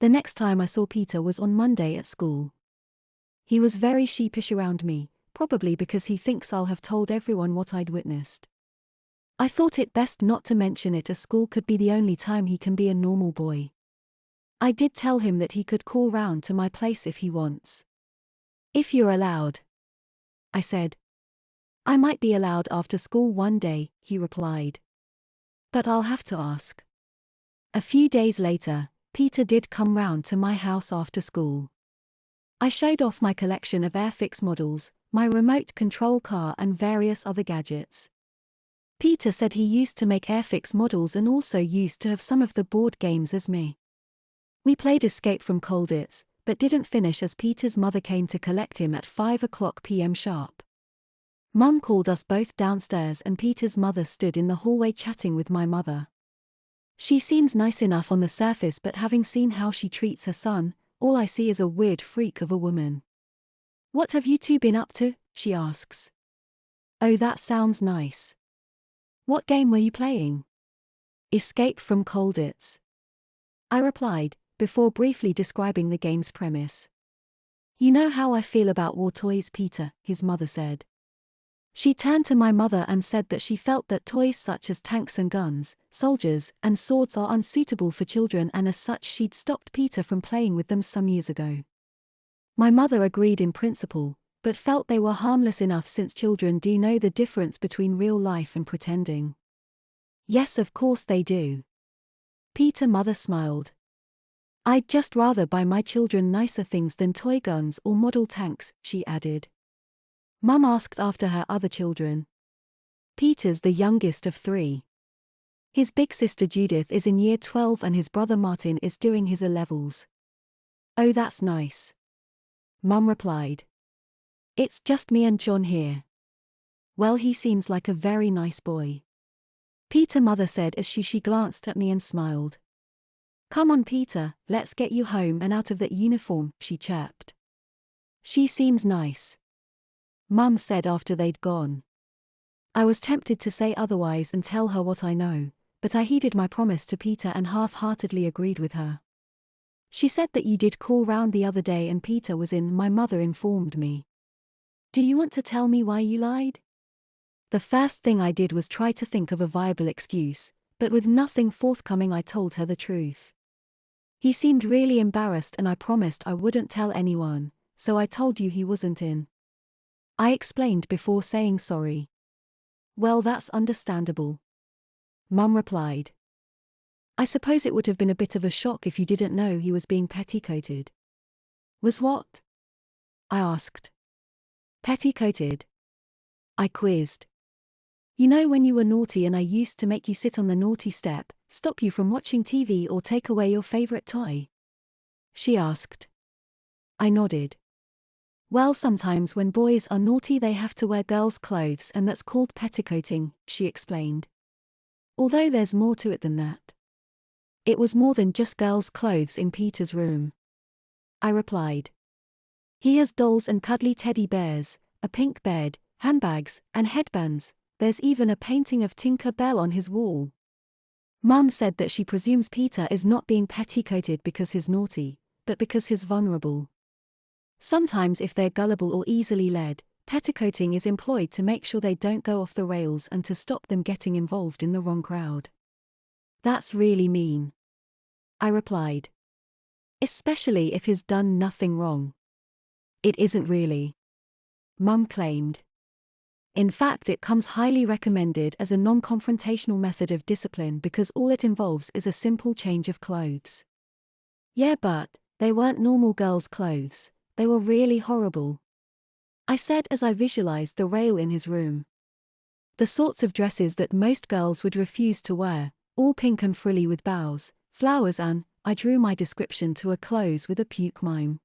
The next time I saw Peter was on Monday at school. He was very sheepish around me, probably because he thinks I'll have told everyone what I'd witnessed. I thought it best not to mention it as school could be the only time he can be a normal boy. I did tell him that he could call round to my place if he wants. If you're allowed, I said. I might be allowed after school one day, he replied. But I'll have to ask. A few days later, Peter did come round to my house after school. I showed off my collection of Airfix models, my remote control car and various other gadgets. Peter said he used to make Airfix models and also used to have some of the board games as me. We played Escape from Colditz, but didn't finish as Peter's mother came to collect him at 5 p.m. sharp. Mum called us both downstairs and Peter's mother stood in the hallway chatting with my mother. She seems nice enough on the surface, but having seen how she treats her son, all I see is a weird freak of a woman. What have you two been up to? She asks. Oh, that sounds nice. What game were you playing? Escape from Colditz, I replied, before briefly describing the game's premise. You know how I feel about war toys, Peter, his mother said. She turned to my mother and said that she felt that toys such as tanks and guns, soldiers, and swords are unsuitable for children, and as such she'd stopped Peter from playing with them some years ago. My mother agreed in principle, but felt they were harmless enough since children do know the difference between real life and pretending. Yes, of course they do. Peter's mother smiled. I'd just rather buy my children nicer things than toy guns or model tanks, she added. Mum asked after her other children. Peter's the youngest of 3. His big sister Judith is in year 12 and his brother Martin is doing his A-levels. Oh, that's nice. Mum replied. It's just me and John here. Well, he seems like a very nice boy. Peter's mother said as she glanced at me and smiled. Come on, Peter, let's get you home and out of that uniform, she chirped. She seems nice. Mum said after they'd gone. I was tempted to say otherwise and tell her what I know, but I heeded my promise to Peter and half-heartedly agreed with her. She said that you did call round the other day and Peter was in, my mother informed me. Do you want to tell me why you lied? The first thing I did was try to think of a viable excuse, but with nothing forthcoming I told her the truth. He seemed really embarrassed and I promised I wouldn't tell anyone, so I told you he wasn't in. I explained before saying sorry. Well, that's understandable. Mum replied. I suppose it would have been a bit of a shock if you didn't know he was being petticoated. Was what? I asked. Petticoated. I quizzed. You know when you were naughty and I used to make you sit on the naughty step, stop you from watching TV or take away your favorite toy? She asked. I nodded. Well, sometimes when boys are naughty they have to wear girls' clothes and that's called petticoating, she explained. Although there's more to it than that. It was more than just girls' clothes in Peter's room. I replied. He has dolls and cuddly teddy bears, a pink bed, handbags, and headbands. There's even a painting of Tinker Bell on his wall. Mum said that she presumes Peter is not being petticoated because he's naughty, but because he's vulnerable. Sometimes if they're gullible or easily led, petticoating is employed to make sure they don't go off the rails and to stop them getting involved in the wrong crowd. That's really mean, I replied. Especially if he's done nothing wrong. It isn't really, Mum claimed. In fact, it comes highly recommended as a non-confrontational method of discipline because all it involves is a simple change of clothes. Yeah, but they weren't normal girls' clothes. They were really horrible, I said as I visualized the rail in his room. The sorts of dresses that most girls would refuse to wear, all pink and frilly with bows, flowers and, I drew my description to a close with a puke mime.